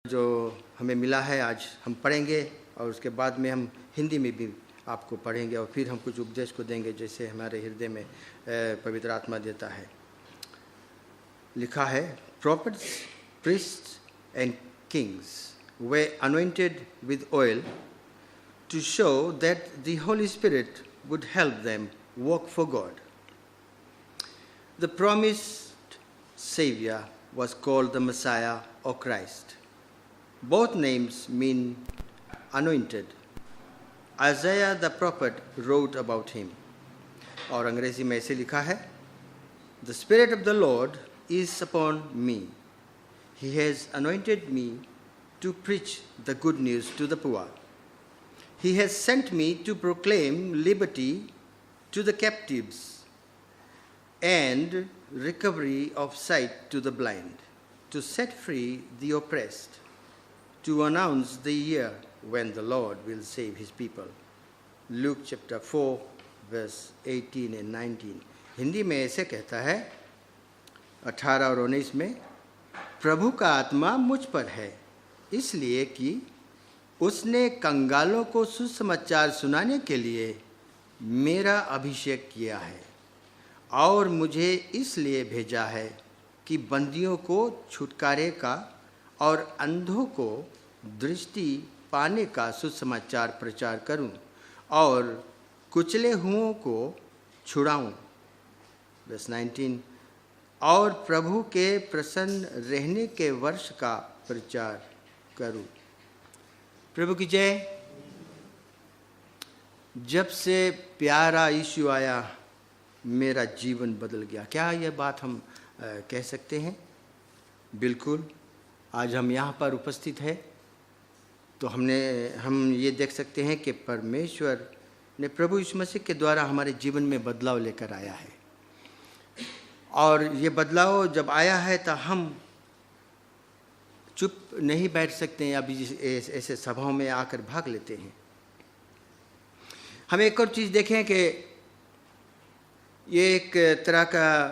जो हमें मिला है आज हम पढ़ेंगे और उसके बाद में हम हिंदी में भी आपको पढ़ेंगे और फिर हम कुछ उपदेश को देंगे जैसे हमारे हृदय में पवित्र आत्मा देता है। लिखा है, prophets, priests and kings were anointed with oil to show that the Holy Spirit would help them work for God. The promised Savior was called the Messiah or Christ. Both names mean anointed. Isaiah the prophet wrote about him. और अंग्रेजी में ऐसे लिखा है, The Spirit of the Lord is upon me. He has anointed me to preach the good news to the poor. He has sent me to proclaim liberty to the captives and recovery of sight to the blind, to set free the oppressed, to announce the year when the Lord will save his people. Luke chapter 4 verse 18 and 19. Hindi में ऐसे कहता है 18 और 19 में, प्रभु का आत्मा मुझ पर है इसलिए कि उसने कंगालों को सुसमाचार सुनाने के लिए मेरा अभिषेक किया है और मुझे इसलिए भेजा है कि बंदियों को छुटकारे का और अंधों को दृष्टि पाने का सुसमाचार प्रचार करूं और कुचले हुओं को छुड़ाऊं। वर्स 19, और प्रभु के प्रसन्न रहने के वर्ष का प्रचार करूं। प्रभु की जय। जब से प्यारा यीशु आया मेरा जीवन बदल गया। क्या यह बात हम कह सकते हैं? बिल्कुल। आज हम यहाँ पर उपस्थित हैं तो हम ये देख सकते हैं कि परमेश्वर ने प्रभु यीशु मसीह के द्वारा हमारे जीवन में बदलाव लेकर आया है। और ये बदलाव जब आया है तो हम चुप नहीं बैठ सकते हैं, अभी ऐसे सभाओं में आकर भाग लेते हैं। हम एक और चीज़ देखें कि ये एक तरह का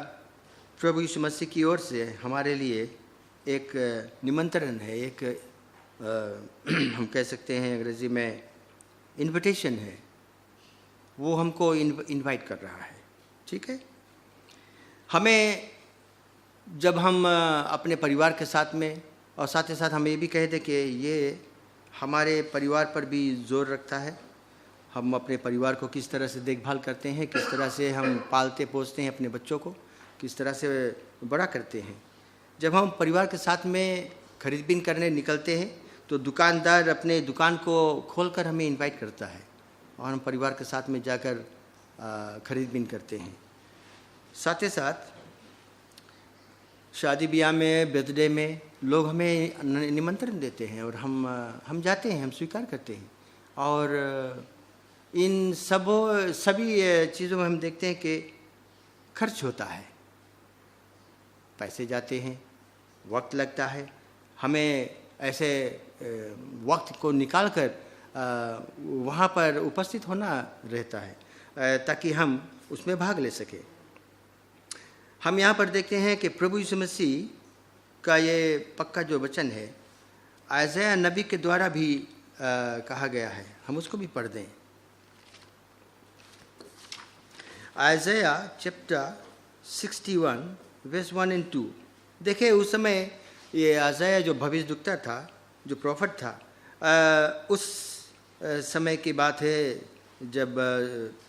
प्रभु यीशु मसीह की ओर से हमारे लिए एक निमंत्रण है, एक हम कह सकते हैं अंग्रेजी में इनविटेशन है। वो हमको इनवाइट कर रहा है। ठीक है, हमें जब हम अपने परिवार के साथ में और साथ ही साथ हम ये भी कह दें कि ये हमारे परिवार पर भी जोर रखता है। हम अपने परिवार को किस तरह से देखभाल करते हैं, किस तरह से हम पालते पोसते हैं अपने बच्चों को, किस तरह से बड़ा करते हैं। जब हम परिवार के साथ में खरीद बीन करने निकलते हैं तो दुकानदार अपने दुकान को खोलकर हमें इनवाइट करता है और हम परिवार के साथ में जाकर खरीद बीन करते हैं। साथ ही साथ शादी ब्याह में, बर्थडे में लोग हमें निमंत्रण देते हैं और हम जाते हैं, हम स्वीकार करते हैं। और इन सभी चीज़ों में हम देखते हैं कि खर्च होता है, पैसे जाते हैं, वक्त लगता है। हमें ऐसे वक्त को निकाल कर वहाँ पर उपस्थित होना रहता है ताकि हम उसमें भाग ले सकें। हम यहाँ पर देखते हैं कि प्रभु यीशु मसीह का ये पक्का जो वचन है आयज़ाया नबी के द्वारा भी कहा गया है। हम उसको भी पढ़ दें। आयज़ाया चैप्टर 61 वर्स 1 and 2। देखिए, उस समय ये आयज़ाया जो भविष्यद्वक्ता था, जो प्रॉफिट था, उस समय की बात है जब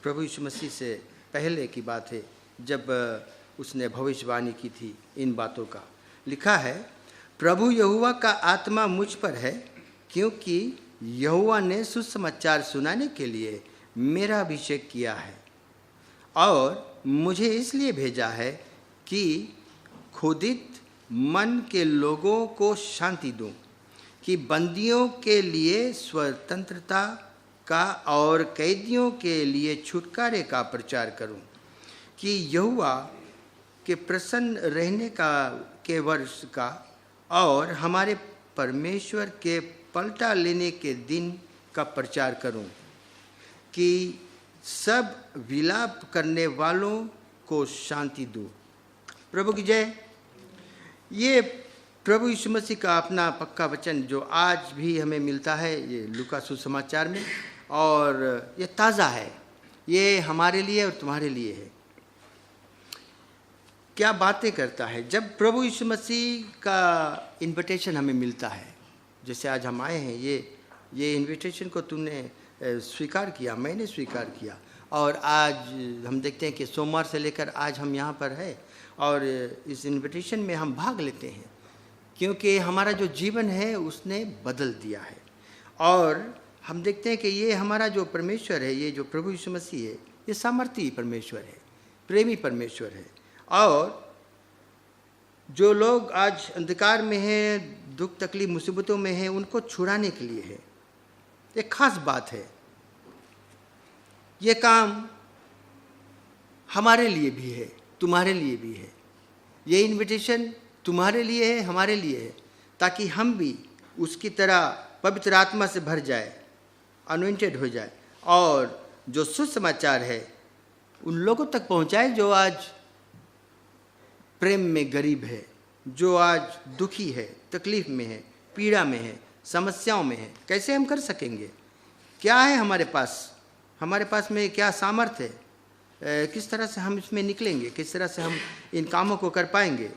प्रभु यीशु मसीह से पहले की बात है, जब उसने भविष्यवाणी की थी इन बातों का। लिखा है, प्रभु यहोवा का आत्मा मुझ पर है क्योंकि यहोवा ने सुसमाचार सुनाने के लिए मेरा अभिषेक किया है और मुझे इसलिए भेजा है कि खुदित मन के लोगों को शांति दूं, कि बंदियों के लिए स्वतंत्रता का और कैदियों के लिए छुटकारे का प्रचार करूं, कि यहोवा के प्रसन्न रहने के वर्ष का और हमारे परमेश्वर के पलटा लेने के दिन का प्रचार करूं, कि सब विलाप करने वालों को शांति दूं। प्रभु की जय। ये प्रभु यीशु मसीह का अपना पक्का वचन जो आज भी हमें मिलता है ये लूका सुसमाचार में, और ये ताज़ा है, ये हमारे लिए और तुम्हारे लिए है। क्या बातें करता है जब प्रभु यीशु मसीह का इनविटेशन हमें मिलता है। जैसे आज हम आए हैं, ये इनविटेशन को तुमने स्वीकार किया, मैंने स्वीकार किया, और आज हम देखते हैं कि सोमवार से लेकर आज हम यहाँ पर है और इस इनविटेशन में हम भाग लेते हैं, क्योंकि हमारा जो जीवन है उसने बदल दिया है। और हम देखते हैं कि ये हमारा जो परमेश्वर है, ये जो प्रभु यीशु मसीह है, ये सामर्थी परमेश्वर है, प्रेमी परमेश्वर है। और जो लोग आज अंधकार में हैं, दुख तकलीफ मुसीबतों में हैं, उनको छुड़ाने के लिए है। एक खास बात है, ये काम हमारे लिए भी है, तुम्हारे लिए भी है। ये इनविटेशन तुम्हारे लिए है, हमारे लिए है, ताकि हम भी उसकी तरह पवित्र आत्मा से भर जाए, अनॉइंटेड हो जाए, और जो सुसमाचार है उन लोगों तक पहुंचाए जो आज प्रेम में गरीब है, जो आज दुखी है, तकलीफ में है, पीड़ा में है, समस्याओं में है। कैसे हम कर सकेंगे? क्या है हमारे पास में क्या सामर्थ्य है? किस तरह से हम इसमें निकलेंगे? किस तरह से हम इन कामों को कर पाएंगे?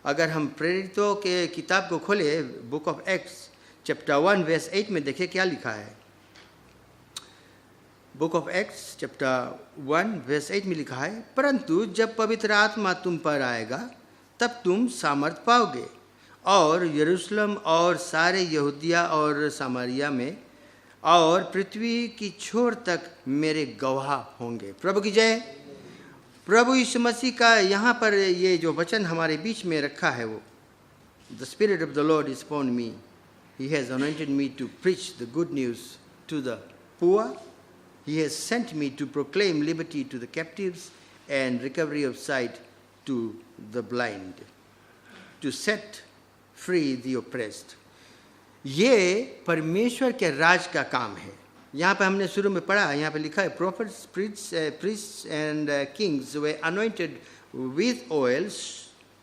अगर हम प्रेरितों के किताब को खोले, book of Acts chapter 1 verse 8 में देखें क्या लिखा है। Book of Acts chapter 1 verse 8 में लिखा है, परंतु जब पवित्र आत्मा तुम पर आएगा तब तुम सामर्थ पाओगे, और यरूशलेम और सारे यहूदिया और सामरिया में और पृथ्वी की छोर तक मेरे गवाह होंगे। प्रभु की जय। प्रभु यीशु मसीह का यहाँ पर ये जो वचन हमारे बीच में रखा है, वो the spirit of the Lord is upon me, he has anointed me to preach the good news to the poor, he has sent me to proclaim liberty to the captives and recovery of sight to the blind, to set free the oppressed। ये परमेश्वर के राज का काम है। यहाँ पे हमने शुरू में पढ़ा, यहाँ पे लिखा है, prophets, priests and kings were anointed with oils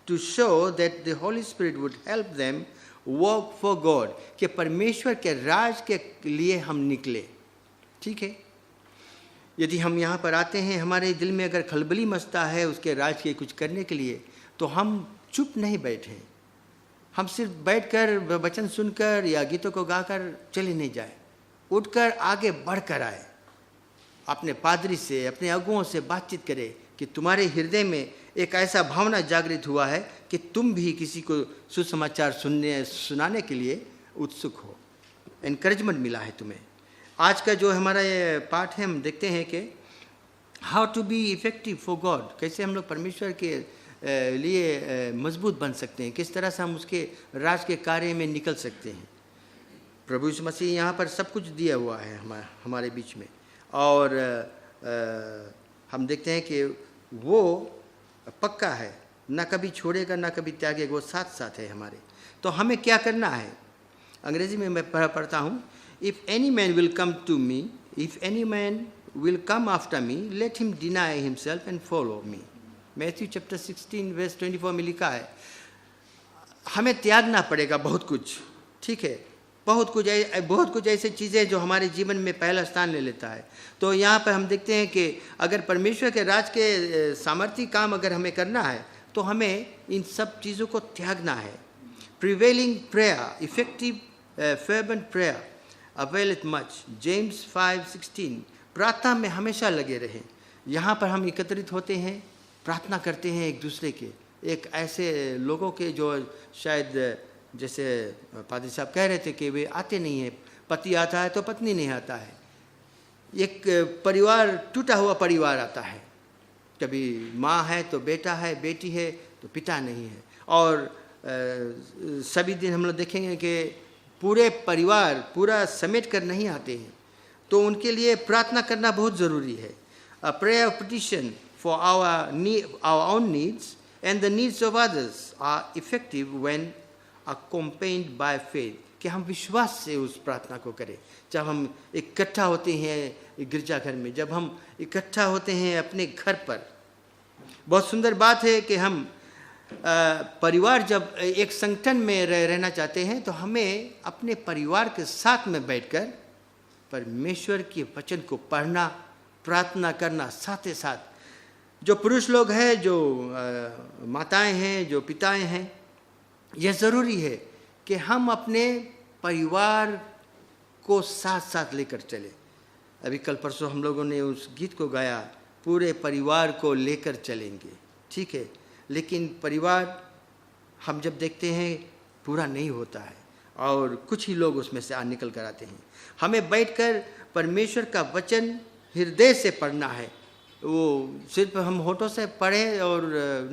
to show that the Holy Spirit would help them work for God। कि परमेश्वर के राज के लिए हम निकले। ठीक है, यदि हम यहाँ पर आते हैं, हमारे दिल में अगर खलबली मचता है उसके राज के कुछ करने के लिए, तो हम चुप नहीं बैठे, हम सिर्फ बैठकर वचन सुनकर या गीतों को गाकर चले नहीं जाए, उठकर आगे बढ़कर आए, अपने पादरी से, अपने अगुओं से बातचीत करें कि तुम्हारे हृदय में एक ऐसा भावना जागृत हुआ है कि तुम भी किसी को सुसमाचार सुनाने के लिए उत्सुक हो, एनकरेजमेंट मिला है तुम्हें। आज का जो हमारा ये पाठ है, हम देखते हैं कि how to be effective for God, कैसे हम लोग परमेश्वर के लिए मजबूत बन सकते हैं, किस तरह से हम उसके राज के कार्य में निकल सकते हैं। प्रभु यीशु मसीह यहाँ पर सब कुछ दिया हुआ है हमारे बीच में, और हम देखते हैं कि वो पक्का है, ना कभी छोड़ेगा ना कभी त्यागेगा, वो साथ साथ है हमारे। तो हमें क्या करना है? अंग्रेजी में मैं पढ़ता हूँ, If any man will come to me, if any man will come after me, let him deny himself and follow me। Matthew chapter 16 verse 24 में लिखा है, हमें त्यागना पड़ेगा बहुत कुछ। ठीक है, बहुत कुछ ऐसे चीज़ें जो हमारे जीवन में पहला स्थान ले लेता है। तो यहाँ पर हम देखते हैं कि अगर परमेश्वर के राज के सामर्थ्य काम अगर हमें करना है, तो हमें इन सब चीज़ों को त्यागना है। Prevailing prayer, effective fervent prayer availeth much, James 5:16। प्रार्थना में हमेशा लगे रहें। यहाँ पर हम एकत्रित होते हैं, प्रार्थना करते हैं एक दूसरे के, एक ऐसे लोगों के जो शायद जैसे पादरी साहब कह रहे थे कि वे आते नहीं हैं, पति आता है तो पत्नी नहीं आता है, एक परिवार, टूटा हुआ परिवार आता है, कभी माँ है तो बेटा है, बेटी है तो पिता नहीं है। और सभी दिन हम लोग देखेंगे कि पूरे परिवार पूरा समेट कर नहीं आते हैं, तो उनके लिए प्रार्थना करना बहुत ज़रूरी है। A prayer of petition for our own needs and the needs of others are effective when accompanied by faith, कि हम विश्वास से उस प्रार्थना को करें। जब हम इकट्ठा होते हैं गिरजाघर में, जब हम इकट्ठा होते हैं अपने घर पर, बहुत सुंदर बात है कि हम परिवार जब एक संगठन में रहना चाहते हैं तो हमें अपने परिवार के साथ में बैठकर परमेश्वर के वचन को पढ़ना, प्रार्थना करना, साथ ही साथ जो पुरुष लोग हैं, जो माताएं हैं, जो पिताएं हैं, यह ज़रूरी है कि हम अपने परिवार को साथ साथ लेकर चले। अभी कल परसों हम लोगों ने उस गीत को गाया, पूरे परिवार को लेकर चलेंगे, ठीक है। लेकिन परिवार हम जब देखते हैं पूरा नहीं होता है और कुछ ही लोग उसमें से निकल कर आते हैं। हमें बैठकर परमेश्वर का वचन हृदय से पढ़ना है। वो सिर्फ हम होठों से पढ़ें और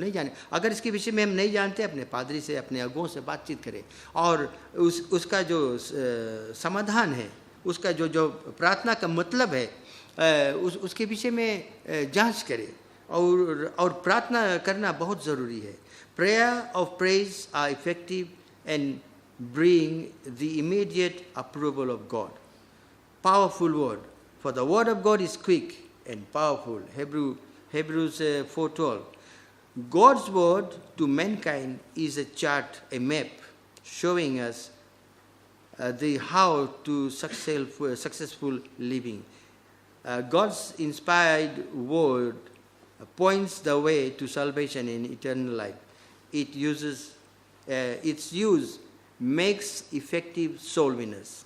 नहीं जाने। अगर इसके विषय में हम नहीं जानते, अपने पादरी से, अपने अगुओं से बातचीत करें और उसका जो समाधान है, उसका जो प्रार्थना का मतलब है, उसके विषय में जांच करें और प्रार्थना करना बहुत ज़रूरी है। Prayer of praise are effective and bring the immediate approval of God. Powerful word, for the word of God is quick and powerful. Hebrews 4:12. God's word to mankind is a chart, a map, showing us the how to successful living. God's inspired word points the way to salvation and eternal life. Its use makes effective soul winners.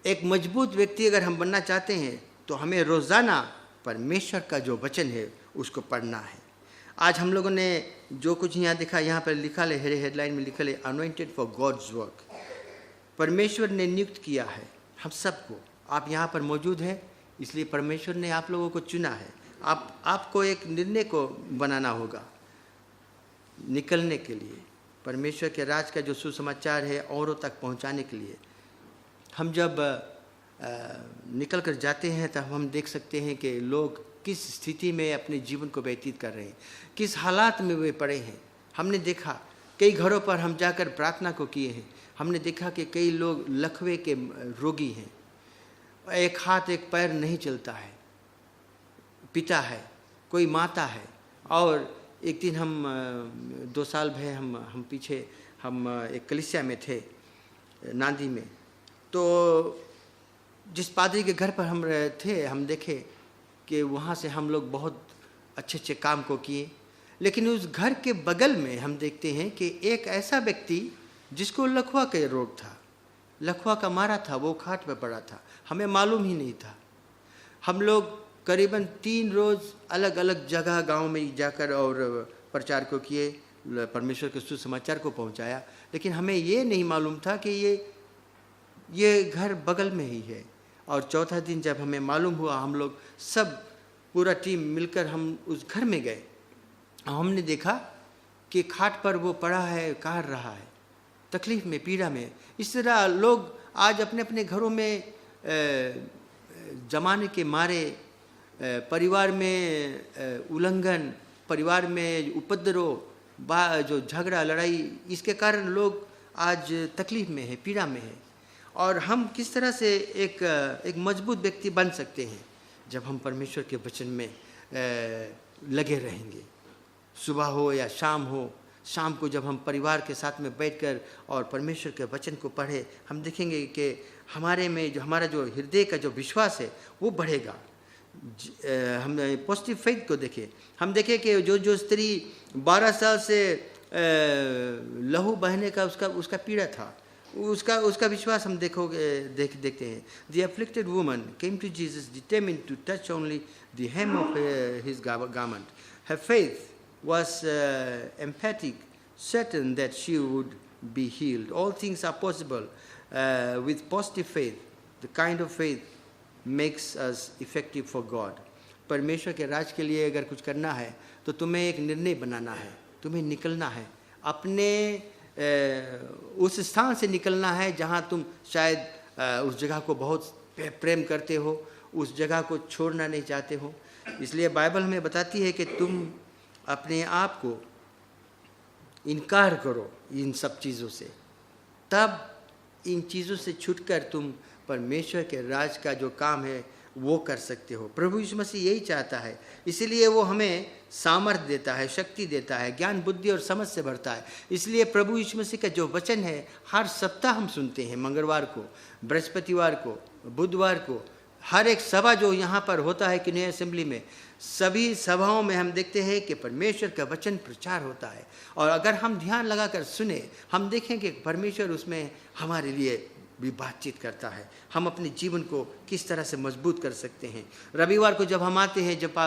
एक मजबूत व्यक्ति अगर हम बनना चाहते हैं तो हमें रोज़ाना परमेश्वर का जो वचन है उसको पढ़ना है। आज हम लोगों ने जो कुछ यहाँ देखा, यहाँ पर लिखा है, हेडलाइन में लिखा है, अनॉइंटेड फॉर गॉड्स वर्क। परमेश्वर ने नियुक्त किया है हम सबको। आप यहाँ पर मौजूद हैं, इसलिए परमेश्वर ने आप लोगों को चुना है। आपको एक निर्णय को बनाना होगा निकलने के लिए, परमेश्वर के राज का जो सुसमाचार है औरों तक पहुँचाने के लिए। हम जब निकल कर जाते हैं तब हम देख सकते हैं कि लोग किस स्थिति में अपने जीवन को व्यतीत कर रहे हैं, किस हालात में वे पड़े हैं। हमने देखा कई घरों पर हम जाकर प्रार्थना को किए हैं। हमने देखा कि कई लोग लकवे के रोगी हैं, एक हाथ एक पैर नहीं चलता है, पिता है, कोई माता है। और एक दिन हम 2 साल भे हम पीछे हम एक कलीसिया में थे नांदी में, तो जिस पादरी के घर पर हम थे, हम देखे कि वहाँ से हम लोग बहुत अच्छे अच्छे काम को किए। लेकिन उस घर के बगल में हम देखते हैं कि एक ऐसा व्यक्ति जिसको लकवा का रोग था, लकवा का मारा था, वो खाट पर पड़ा था, हमें मालूम ही नहीं था। हम लोग करीबन 3 रोज़ अलग अलग जगह गांव में जाकर और प्रचार को किए, परमेश्वर के सुसमाचार को पहुंचाया। लेकिन हमें ये नहीं मालूम था कि ये घर बगल में ही है। और चौथा दिन जब हमें मालूम हुआ, हम लोग सब पूरा टीम मिलकर हम उस घर में गए। हमने देखा कि खाट पर वो पड़ा है, काट रहा है, तकलीफ में, पीड़ा में। इस तरह लोग आज अपने अपने घरों में जमाने के मारे, परिवार में उल्लंघन, परिवार में उपद्रव, जो झगड़ा लड़ाई, इसके कारण लोग आज तकलीफ में है, पीड़ा में है। और हम किस तरह से एक मजबूत व्यक्ति बन सकते हैं जब हम परमेश्वर के वचन में लगे रहेंगे। सुबह हो या शाम हो, शाम को जब हम परिवार के साथ में बैठकर और परमेश्वर के वचन को पढ़े, हम देखेंगे कि हमारे में जो हमारा जो हृदय का जो विश्वास है वो बढ़ेगा। हम पॉजिटिव फेथ को देखें, हम देखें कि जो स्त्री 12 साल से लहू बहने का उसका पीड़ा था, उसका विश्वास हम देखते हैं। The afflicted woman came to Jesus determined to touch only the hem of his garment. Her faith was emphatic, certain that she would be healed. All things are possible with positive faith. The kind of faith makes us effective for God. परमेश्वर के राज के लिए अगर कुछ करना है तो तुम्हें एक निर्णय बनाना है, तुम्हें निकलना है, अपने उस स्थान से निकलना है जहाँ तुम शायद उस जगह को बहुत प्रेम करते हो, उस जगह को छोड़ना नहीं चाहते हो। इसलिए बाइबल में बताती है कि तुम अपने आप को इनकार करो इन सब चीज़ों से, तब इन चीज़ों से छूटकर तुम परमेश्वर के राज का जो काम है वो कर सकते हो। प्रभु यीशु मसीह यही चाहता है, इसीलिए वो हमें सामर्थ्य देता है, शक्ति देता है, ज्ञान बुद्धि और समझ से भरता है। इसलिए प्रभु यीशु मसीह का जो वचन है हर सप्ताह हम सुनते हैं, मंगलवार को, बृहस्पतिवार को, बुधवार को, हर एक सभा जो यहाँ पर होता है कि नई असेंबली में, सभी सभाओं में हम देखते हैं कि परमेश्वर का वचन प्रचार होता है। और अगर हम ध्यान लगाकर सुने, हम देखें कि परमेश्वर उसमें हमारे लिए भी बातचीत करता है, हम अपने जीवन को किस तरह से मजबूत कर सकते हैं। रविवार को जब हम आते हैं, जब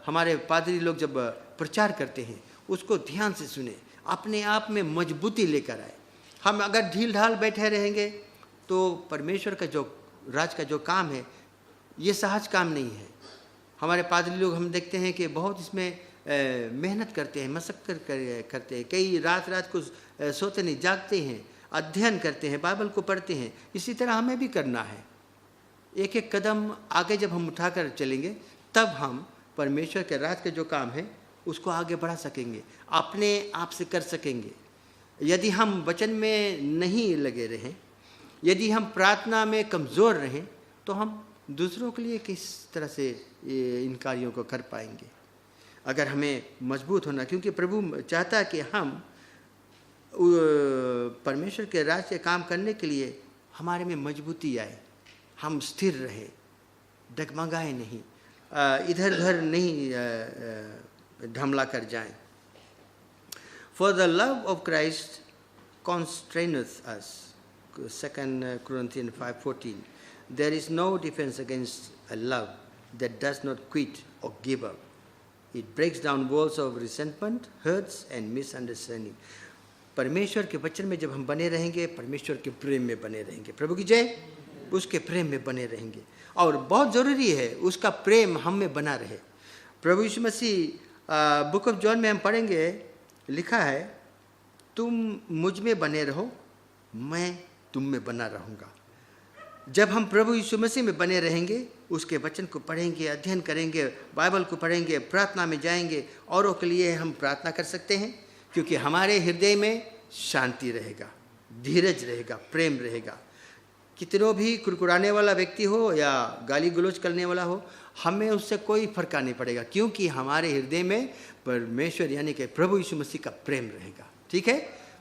हमारे पादरी लोग जब प्रचार करते हैं, उसको ध्यान से सुने, अपने आप में मजबूती लेकर आए। हम अगर ढील ढाल बैठे रहेंगे तो परमेश्वर का जो राज का जो काम है ये सहज काम नहीं है। हमारे पादरी लोग हम देखते हैं कि बहुत इसमें मेहनत करते हैं, मशक्कत करते हैं, कई रात रात को सोते नहीं, जागते हैं, अध्ययन करते हैं, बाइबल को पढ़ते हैं। इसी तरह हमें भी करना है। एक एक कदम आगे जब हम उठाकर चलेंगे तब हम परमेश्वर के राज का जो काम है उसको आगे बढ़ा सकेंगे, अपने आप से कर सकेंगे। यदि हम वचन में नहीं लगे रहें, यदि हम प्रार्थना में कमज़ोर रहें, तो हम दूसरों के लिए किस तरह से इन कार्यों को कर पाएंगे। अगर हमें मजबूत होना, क्योंकि प्रभु चाहता है कि हम परमेश्वर के राज से काम करने के लिए हमारे में मजबूती आए, हम स्थिर रहे, डगमगाए नहीं, इधर उधर नहीं ढमला कर जाएं। For the love of Christ constraineth us, 2 Corinthians 5:14. There is no defense against a love that does not quit or give up. It breaks down walls of resentment, hurts and misunderstanding. परमेश्वर के वचन में जब हम बने रहेंगे, परमेश्वर के प्रेम में बने रहेंगे, प्रभु की जय, उसके प्रेम में बने रहेंगे। और बहुत ज़रूरी है उसका प्रेम हम में बना रहे। प्रभु यीशु मसीह बुक ऑफ जॉन में हम पढ़ेंगे, लिखा है, तुम मुझ में बने रहो, मैं तुम में बना रहूँगा। जब हम प्रभु यीशु मसीह में बने रहेंगे, उसके वचन को पढ़ेंगे, अध्ययन करेंगे, बाइबल को पढ़ेंगे, प्रार्थना में जाएंगे, औरों के लिए हम प्रार्थना कर सकते हैं, क्योंकि हमारे हृदय में शांति रहेगा, धीरज रहेगा, प्रेम रहेगा। कितनों भी कुरकुराने वाला व्यक्ति हो या गाली गलौज करने वाला हो, हमें उससे कोई फर्क नहीं पड़ेगा, क्योंकि हमारे हृदय में परमेश्वर यानी कि प्रभु यीशु मसीह का प्रेम रहेगा। ठीक है,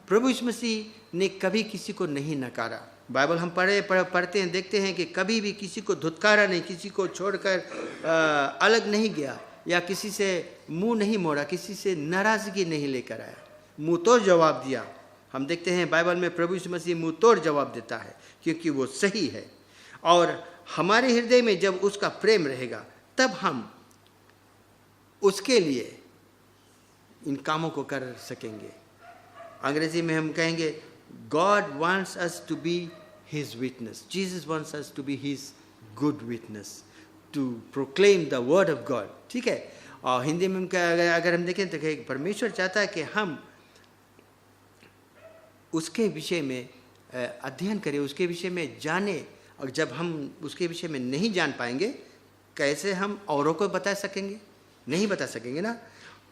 प्रभु यीशु मसीह ने कभी किसी को नहीं नकारा। बाइबल हम पढ़ते हैं, देखते हैं कि कभी भी किसी को धुतकारा नहीं, किसी को छोड़कर अलग नहीं गया, या किसी से मुंह नहीं मोड़ा, किसी से नाराज़गी नहीं लेकर आया, मुंह तोड़ जवाब दिया। हम देखते हैं बाइबल में प्रभु यीशु मसीह मुंह तोड़ जवाब देता है, क्योंकि वो सही है। और हमारे हृदय में जब उसका प्रेम रहेगा, तब हम उसके लिए इन कामों को कर सकेंगे। अंग्रेजी में हम कहेंगे, God wants us to be His witness. Jesus wants us to be His good witness, to proclaim the word of God. ठीक है। और हिंदी में अगर हम देखें तो परमेश्वर चाहता है कि हम उसके विषय में अध्ययन करें, उसके विषय में जाने। और जब हम उसके विषय में नहीं जान पाएंगे, कैसे हम औरों को बता सकेंगे? नहीं बता सकेंगे ना।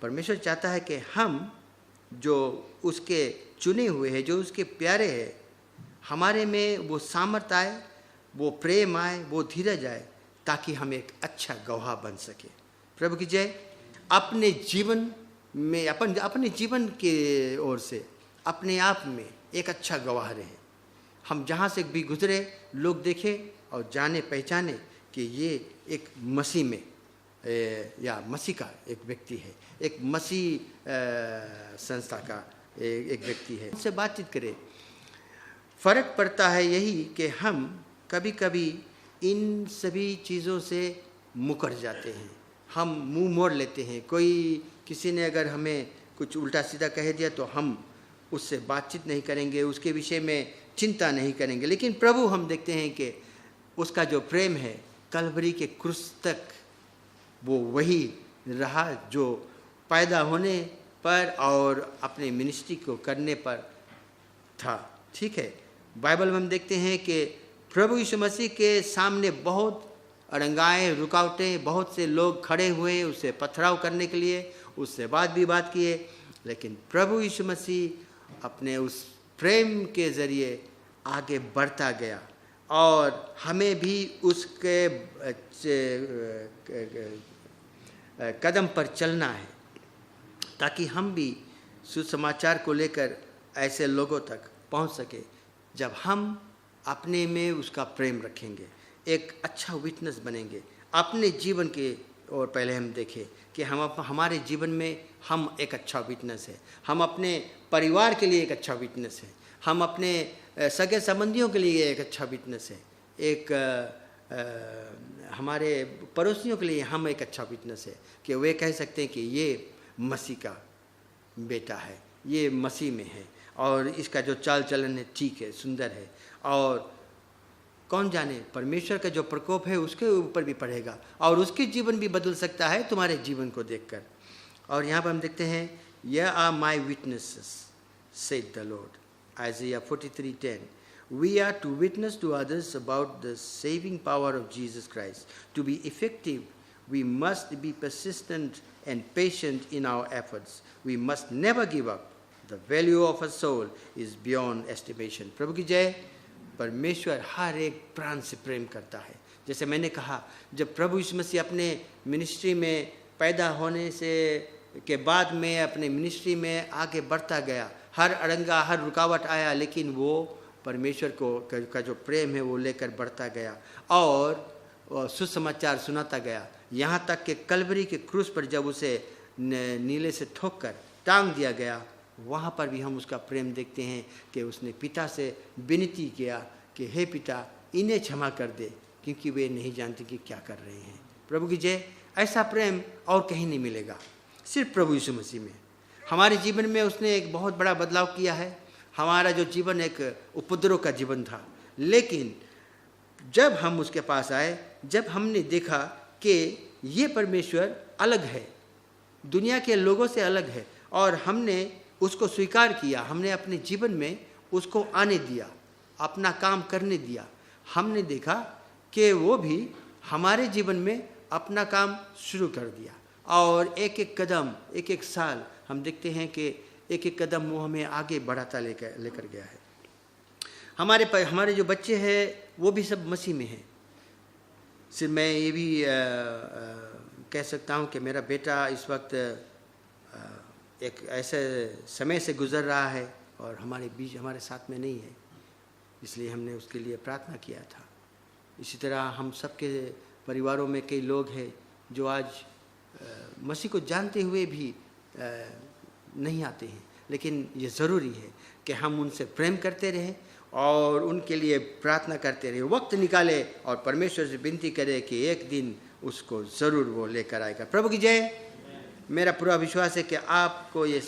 परमेश्वर चाहता है कि हम जो उसके चुने हुए हैं, जो उसके प्यारे हैं, हमारे में वो सामर्थ्य आए, वो प्रेम आए, वो धीरज आए, ताकि हम एक अच्छा गवाह बन सके। प्रभु की जय। अपने जीवन में, अपने जीवन के ओर से अपने आप में एक अच्छा गवाह रहे। हम जहाँ से भी गुजरे, लोग देखें और जाने पहचाने कि ये एक मसीह में या मसीह का एक व्यक्ति है, एक मसीह संस्था का एक व्यक्ति है, उससे बातचीत करें। फ़र्क पड़ता है यही कि हम कभी कभी इन सभी चीज़ों से मुकर जाते हैं, हम मुंह मोड़ लेते हैं। किसी ने अगर हमें कुछ उल्टा सीधा कह दिया तो हम उससे बातचीत नहीं करेंगे, उसके विषय में चिंता नहीं करेंगे। लेकिन प्रभु, हम देखते हैं कि उसका जो प्रेम है कलवरी के क्रूस तक वो वही रहा जो पैदा होने पर और अपने मिनिस्ट्री को करने पर था। ठीक है, बाइबल में हम देखते हैं कि प्रभु यीशु मसीह के सामने बहुत अड़ंगाएँ, रुकावटें, बहुत से लोग खड़े हुए उससे पथराव करने के लिए, उससे बात किए। लेकिन प्रभु यीशु मसीह अपने उस प्रेम के ज़रिए आगे बढ़ता गया, और हमें भी उसके कदम पर चलना है, ताकि हम भी सुसमाचार को लेकर ऐसे लोगों तक पहुंच सके। जब हम अपने में उसका प्रेम रखेंगे, एक अच्छा विटनेस बनेंगे अपने जीवन के। और पहले हम देखें कि हमारे जीवन में हम एक अच्छा विटनेस है, हम अपने परिवार के लिए एक अच्छा विटनेस है, हम अपने सगे संबंधियों के लिए एक अच्छा विटनेस है, एक हमारे पड़ोसियों के लिए हम एक अच्छा विटनेस है कि वे कह सकते हैं कि ये मसीह का बेटा है, ये मसीह में है और इसका जो चाल चलन है ठीक है, सुंदर है। और कौन जाने परमेश्वर का जो प्रकोप है उसके ऊपर भी पड़ेगा और उसके जीवन भी बदल सकता है तुम्हारे जीवन को देखकर। और यहाँ पर हम देखते हैं, ये are my witnesses said the Lord, Isaiah 43:10. We are to witness to others about the saving power of Jesus Christ. To be effective, we must be persistent and patient in our efforts. We must never give up. The value of a soul is beyond estimation. प्रभु की जय। परमेश्वर हर एक प्राण से प्रेम करता है। जैसे मैंने कहा, जब प्रभु यीशु मसीह अपने मिनिस्ट्री में पैदा होने से के बाद में अपने मिनिस्ट्री में आगे बढ़ता गया, हर अड़ंगा हर रुकावट आया, लेकिन वो परमेश्वर का जो प्रेम है वो लेकर बढ़ता गया और सुसमाचार सुनाता गया। यहाँ तक कि कलवरी के क्रूस पर जब उसे नीले से ठोक कर टांग दिया गया, वहाँ पर भी हम उसका प्रेम देखते हैं कि उसने पिता से विनती किया कि हे पिता, इन्हें क्षमा कर दे क्योंकि वे नहीं जानते कि क्या कर रहे हैं। प्रभु की जय। ऐसा प्रेम और कहीं नहीं मिलेगा, सिर्फ प्रभु यीशु मसीह में। हमारे जीवन में उसने एक बहुत बड़ा बदलाव किया है। हमारा जो जीवन एक उपद्रव का जीवन था, लेकिन जब हम उसके पास आए, जब हमने देखा कि ये परमेश्वर अलग है, दुनिया के लोगों से अलग है, और हमने उसको स्वीकार किया, हमने अपने जीवन में उसको आने दिया, अपना काम करने दिया, हमने देखा कि वो भी हमारे जीवन में अपना काम शुरू कर दिया। और एक एक कदम, एक एक साल हम देखते हैं कि एक एक कदम वो हमें आगे बढ़ाता लेकर गया है। हमारे जो बच्चे हैं वो भी सब मसीह में हैं। सिर्फ मैं ये भी कह सकता हूँ कि मेरा बेटा इस वक्त एक ऐसे समय से गुजर रहा है और हमारे बीच, हमारे साथ में नहीं है, इसलिए हमने उसके लिए प्रार्थना किया था। इसी तरह हम सबके परिवारों में कई लोग हैं जो आज मसीह को जानते हुए भी नहीं आते हैं, लेकिन ये ज़रूरी है कि हम उनसे प्रेम करते रहें और उनके लिए प्रार्थना करते रहें, वक्त निकाले और परमेश्वर से विनती करें कि एक दिन उसको ज़रूर वो लेकर आएगा। प्रभु की जय। मेरा पूरा विश्वास है कि आपको ये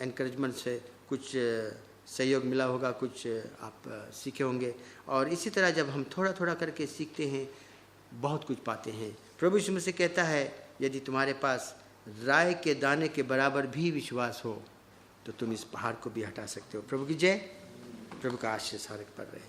एनकरेजमेंट से कुछ सहयोग मिला होगा, कुछ आप सीखे होंगे। और इसी तरह जब हम थोड़ा थोड़ा करके सीखते हैं, बहुत कुछ पाते हैं। प्रभु यीशु मसीह कहता है, यदि तुम्हारे पास राई के दाने के बराबर भी विश्वास हो तो तुम इस पहाड़ को भी हटा सकते हो। प्रभु की जय। प्रभु का आशीष हर एक पर रहे।